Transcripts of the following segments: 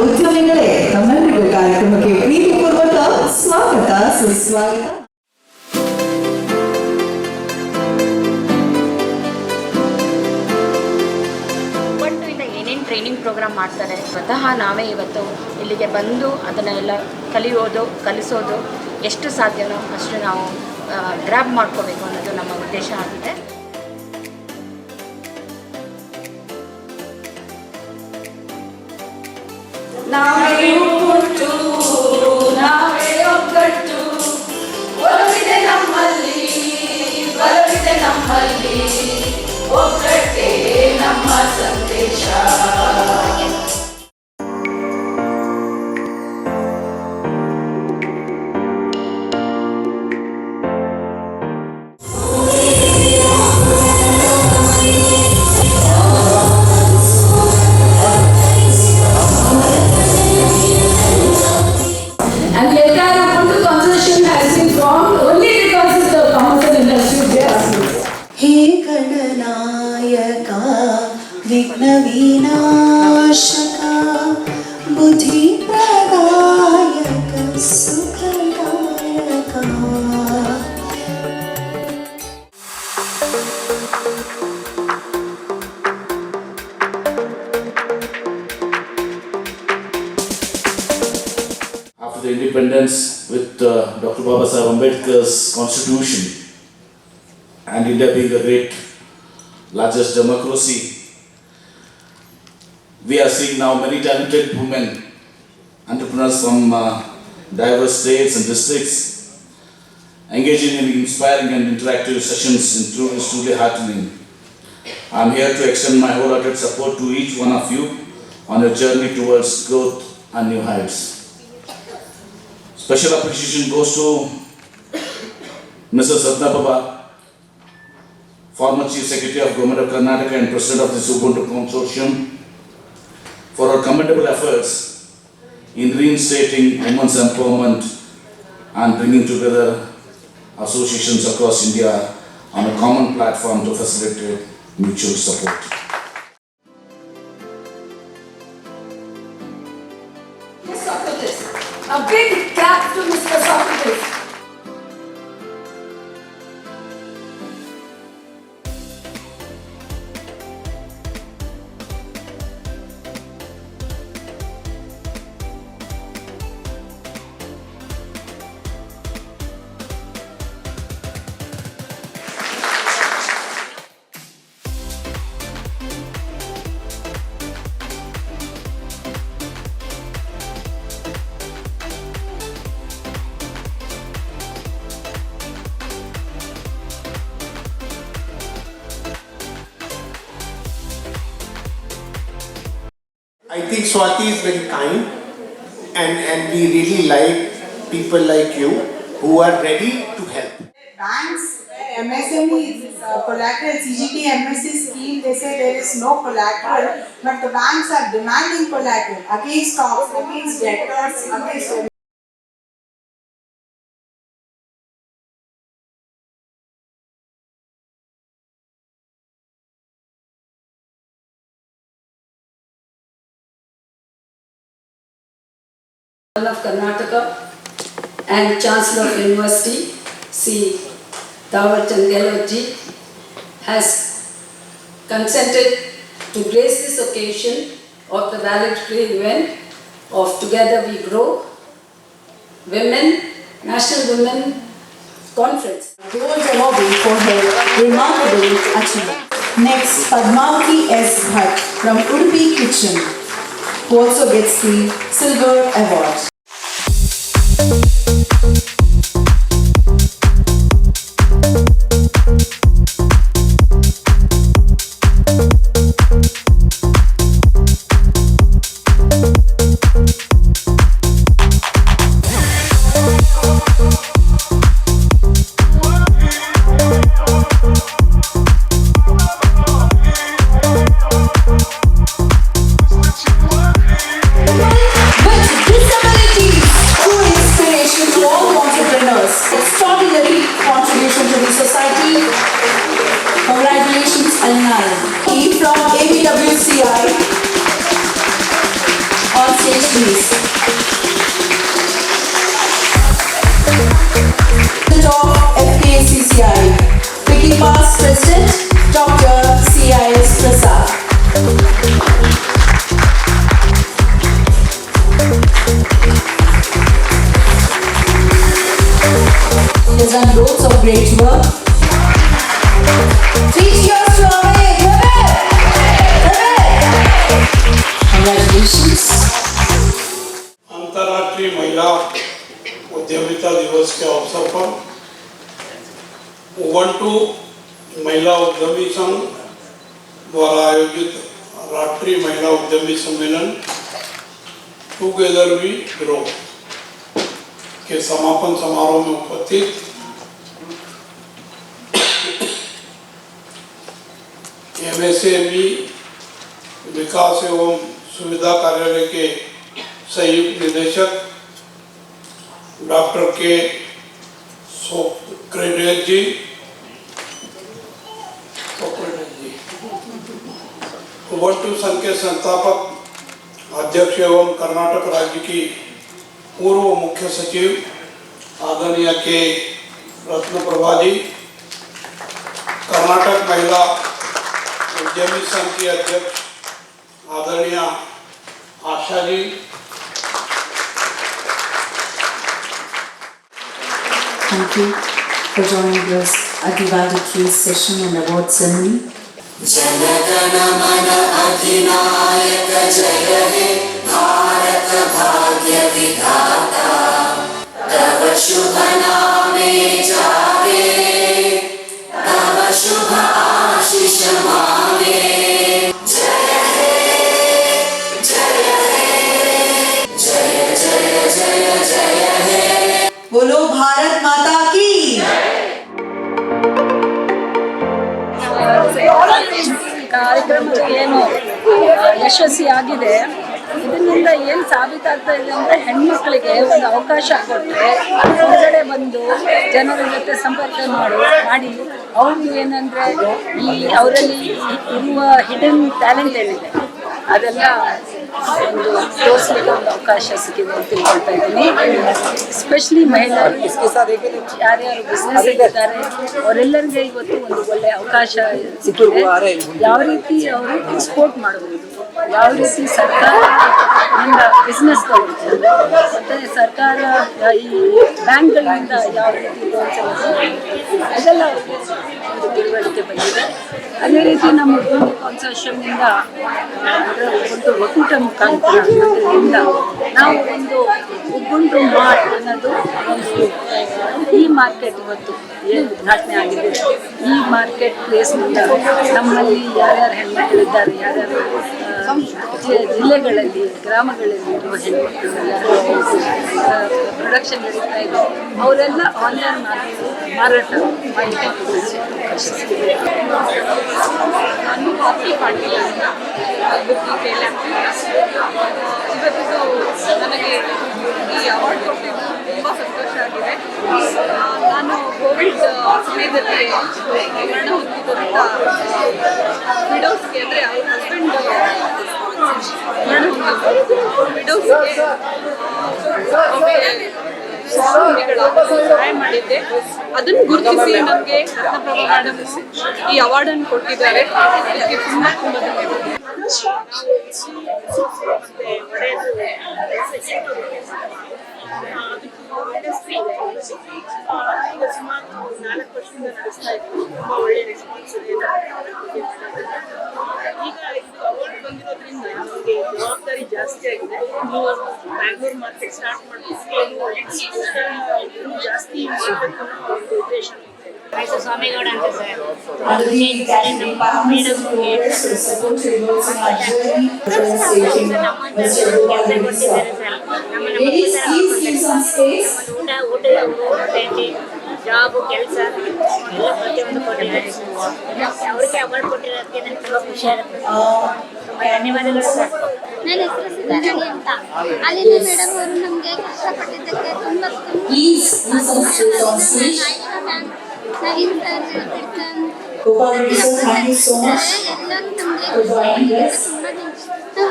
ಉದ್ಯಮಿಗಳೇ, ತಮ್ಮೆಲ್ಲರಿಗೂ ಕಾರ್ಯಕ್ರಮಕ್ಕೆ ಪ್ರೀತಿಪೂರ್ವಕ ಸ್ವಾಗತ ಸುಸ್ವಾಗತ. ಏನೇನು ಟ್ರೈನಿಂಗ್ ಪ್ರೋಗ್ರಾಮ್ ಮಾಡ್ತಾರೆ ಸ್ವತಃ ನಾವೇ ಇವತ್ತು ಇಲ್ಲಿಗೆ ಬಂದು ಅದನ್ನೆಲ್ಲ ಕಲಿಸೋದು ಎಷ್ಟು ಸಾಧ್ಯನೋ ಅಷ್ಟು ನಾವು ಗ್ರ್ಯಾಬ್ ಮಾಡ್ಕೋಬೇಕು ಅನ್ನೋದು ನಮ್ಮ ಉದ್ದೇಶ ಆಗಿದೆ. ನಾವೇ ಒಗ್ಗಟ್ಟು, ನಾವೇ ಒಗ್ಗಟ್ಟು, ಒಲವಿದೆ ನಮ್ಮಲ್ಲಿ, ಬಲವಿದೆ ನಮ್ಮಲ್ಲಿ, ಒಗ್ಗಟ್ಟೇ ನಮ್ಮ ಸಂದೇಶ. विघ्न विनाशक बुद्धि प्रदायक सुखदायक. After the independence with Dr. Babasaheb Ambedkar's constitution and India being the largest democracy, we are seeing now many talented women, entrepreneurs from diverse states and districts engaging in inspiring and interactive sessions is truly heartening. I am here to extend my wholehearted support to each one of you on your journey towards growth and new heights. Special appreciation goes to Mrs. Ratna Baba, former Chief Secretary of Government of Karnataka and President of the Ubuntu Consortium, for our commendable efforts in reinstating women's empowerment and bringing together associations across India on a common platform to facilitate mutual support. Socrates. A big clap to Mr. Socrates. I think Swati is very kind and we really like people like you who are ready to help. Banks, MSME collateral, CGT, MSC scheme, they say there is no collateral, but the banks are demanding collateral against stocks, against debtors, against of Karnataka and Chancellor of University, Sri Thawar Chand Gehlot ji, has consented to grace this occasion of the valedictory event of Together We Grow Women, National Women Conference. Gold award for her remarkable achievement. Next, Padmavati S. Bhatt from Udupi Kitchen, who also gets the Silver Award. With disabilities, true inspiration. He has done loads of great work. 3 cheers to Amit. Congratulations. अंतर्राष्ट्रीय महिला उद्यमिता दिवस के अवसर पर Ubuntu महिला उद्यमी संघ द्वारा आयोजित राष्ट्रीय महिला उद्यमी सम्मेलन टुगेदर वी ग्रो के समापन समारोह में उपस्थित MSME विकास एवं सुविधा कार्यालय के संयुक्त निदेशक डॉक्टर के सोक्रेटिस जी, उबंटू संघ के संस्थापक अध्यक्ष एवं कर्नाटक राज्य की पूर्व मुख्य सचिव आदरणीय के रत्नप्रभा जी, कर्नाटक महिला उद्यमी संघ की अध्यक्ष आदरणीय Asha ji, Thank you for joining this valedictory session and award ceremony. बोलो भारत माता की। ಕಾರ್ಯಕ್ರಮ ಏನು ಯಶಸ್ವಿಯಾಗಿದೆ. ಇದರಿಂದ ಏನು ಸಾಬೀತಾಗ್ತಾ ಇದೆ ಅಂದರೆ ಹೆಣ್ಮಕ್ಳಿಗೆ ಒಂದು ಅವಕಾಶ ಕೊಟ್ಟರೆ ಹೊರಗಡೆ ಬಂದು ಜನರ ಜೊತೆ ಸಂಪರ್ಕ ಮಾಡಿ ಅವ್ರಿಗೆ ಏನಂದರೆ ಅವರಲ್ಲಿ ಇರುವ ಹಿಡನ್ ಟ್ಯಾಲೆಂಟ್ ಏನಿದೆ ಅದೆಲ್ಲ ಒಂದು ತೋರಿಸ್ಲಿಕ್ಕೆ ಒಂದು ಅವಕಾಶ ಸಿಕ್ಕಿದೆ ಅಂತ ತಿಳ್ಕೊಳ್ತಾ ಇದ್ದೀನಿ. ಎಸ್ಪೆಷಲಿ ಮಹಿಳೆಯರು ಯಾರ್ಯಾರು ಬಿಸ್ನೆಸ್ ಇದ್ದಾರೆ ಅವರೆಲ್ಲರಿಗೆ ಇವತ್ತು ಒಂದು ಒಳ್ಳೆಯ ಅವಕಾಶ ಸಿಕ್ಕಿದೆ. ಯಾವ ರೀತಿ ಅವರು ಎಕ್ಸ್ಪೋರ್ಟ್ ಮಾಡಬಹುದು, ಯಾವ ರೀತಿ ಸರ್ಕಾರದಿಂದ ಬಿಸ್ನೆಸ್ ತಗೊಳ್ತಾರೆ, ಮತ್ತು ಸರ್ಕಾರ ಈ ಬ್ಯಾಂಕ್ಗಳಿಂದ ಯಾವ ರೀತಿ ಲೋನ್ಸ್ ಅದೆಲ್ಲ ಅವ್ರಿಗೆ ಒಂದು ತಿಳುವಳಿಕೆ ಬಂದಿದೆ. ಅದೇ ರೀತಿ ನಮ್ಮ ಉದ್ಯಮಿ ಕನ್ಸೋರ್ಷಿಯಂನಿಂದ ಒಂದು ಒಕ್ಕೂಟ ಮುಖಾಂತರ ಅದರಿಂದ ನಾವು ಒಂದು ಉಬುಂಟು ಮಾರ್ಟ್ ಅನ್ನೋದು ಒಂದು ಈ ಮಾರ್ಕೆಟ್ ಇವತ್ತು ಏನು ಉದ್ಘಾಟನೆ ಆಗಿದೆ. ಈ ಮಾರ್ಕೆಟ್ ಪ್ಲೇಸ್ನಿಂದ ನಮ್ಮಲ್ಲಿ ಯಾರ್ಯಾರು ಹೆಣ್ಮಕ್ಳಿದ್ದಾರೆ, ಯಾರ್ಯಾರು ಜಿಲ್ಲೆಗಳಲ್ಲಿ ಗ್ರಾಮಗಳಲ್ಲಿ ಇರುವ ಹೆಣ್ಮಕ್ಳು ಪ್ರೊಡಕ್ಷನ್ ನಡೀತಾ ಇದೆ ಅವರೆಲ್ಲ ಆನ್ಲೈನ್ ಮಾರಾಟ ಮಾಡಿಕೊಳ್ಳುವ ಅವಕಾಶ ಸಿಗಿದೆ. ನಾನು ಕಾಫಿ ಮಾಡಿಲ್ಲ ಇವತ್ತು ನನಗೆ ಈ ಅವಾರ್ಡ್ ಕೊಟ್ಟಿದ್ದು ತುಂಬ ಸಂತೋಷ ಆಗಿದೆ. ನಾನು ಕೋವಿಡ್ ಸಮಯದಲ್ಲಿ ಮರಣ ಹೊಂದಿದ್ದಂಥ ವಿಡೋಸ್ಗೆ ಅಂದರೆ ಅವ್ರ ಹಸ್ಬೆಂಡ್ ಮರಣ ಹೊಂದಿದ್ದು ವಿಡೋಸ್ಗೆ ಸಹಾಯ ಮಾಡಿದ್ದೆ. ಅದನ್ನು ಗುರುತಿಸಿ ನಮಗೆ ರತ್ನಪ್ರಭಾ ಮೇಡಮ್ ಈ ಅವಾರ್ಡನ್ನು ಕೊಟ್ಟಿದ್ದಾರೆ. ಅದಕ್ಕೆ ತುಂಬ ತುಂಬ ಧನ್ಯವಾದ. ಈಗ ಸುಮಾರು 4 ವರ್ಷದಿಂದ ನಡೆಸ್ತಾ ಇದ್ದೀವಿ. ತುಂಬ ಒಳ್ಳೆ ರೆಸ್ಪಾನ್ಸ್ ಇದೆ. ಈಗ ಇದು ಅವಾರ್ಡ್ ಬಂದಿರೋದ್ರಿಂದ ನಮಗೆ ಜವಾಬ್ದಾರಿ ಜಾಸ್ತಿ ಆಗಿದೆ. ಬ್ಯಾಂಗ್ಳೂರ್ ಮಾರ್ಕೆಟ್ ಸ್ಟಾರ್ಟ್ ಮಾಡಬೇಕು, ಜಾಸ್ತಿ ಮಾಡಬೇಕು ಅನ್ನೋ ಒಂದು ಉದ್ದೇಶ ಇದೆ. ಸ್ವಾಮಿಗೌಡ ಅಂತ ಸರ್ ಜಾಬು ಕೆಲಸ ಎಲ್ಲ ಪ್ರತಿಯೊಂದು ಕೊಟ್ಟಿದ್ದಾರೆ. ಅವ್ರಿಗೆ ಅವಾರ್ಡ್ ಕೊಟ್ಟಿರೋದಕ್ಕೆ ನನಗೆ ತುಂಬ ಖುಷಿ ಆಗುತ್ತೆ. ಧನ್ಯವಾದಗಳು ಸರ್. ನನ್ನ ಹೆಸರು ಸುಧಾರಾಣಿ ಅಂತ. ಅಲ್ಲಿನ ಮೇಡಮ್ ಅವರು ನಮಗೆ ಕಷ್ಟಪಟ್ಟಿದ್ದಕ್ಕೆ ತುಂಬ Naveen sir thank you so much ಎಲ್ಲರೂ ನಮಗೆ for joining us.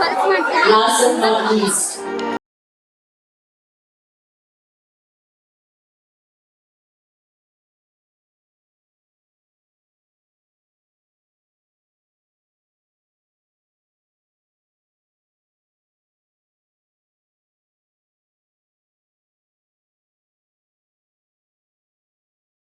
ವರ್ಕ್ ಮಾಡ್ತಾರೆ. Last but not least,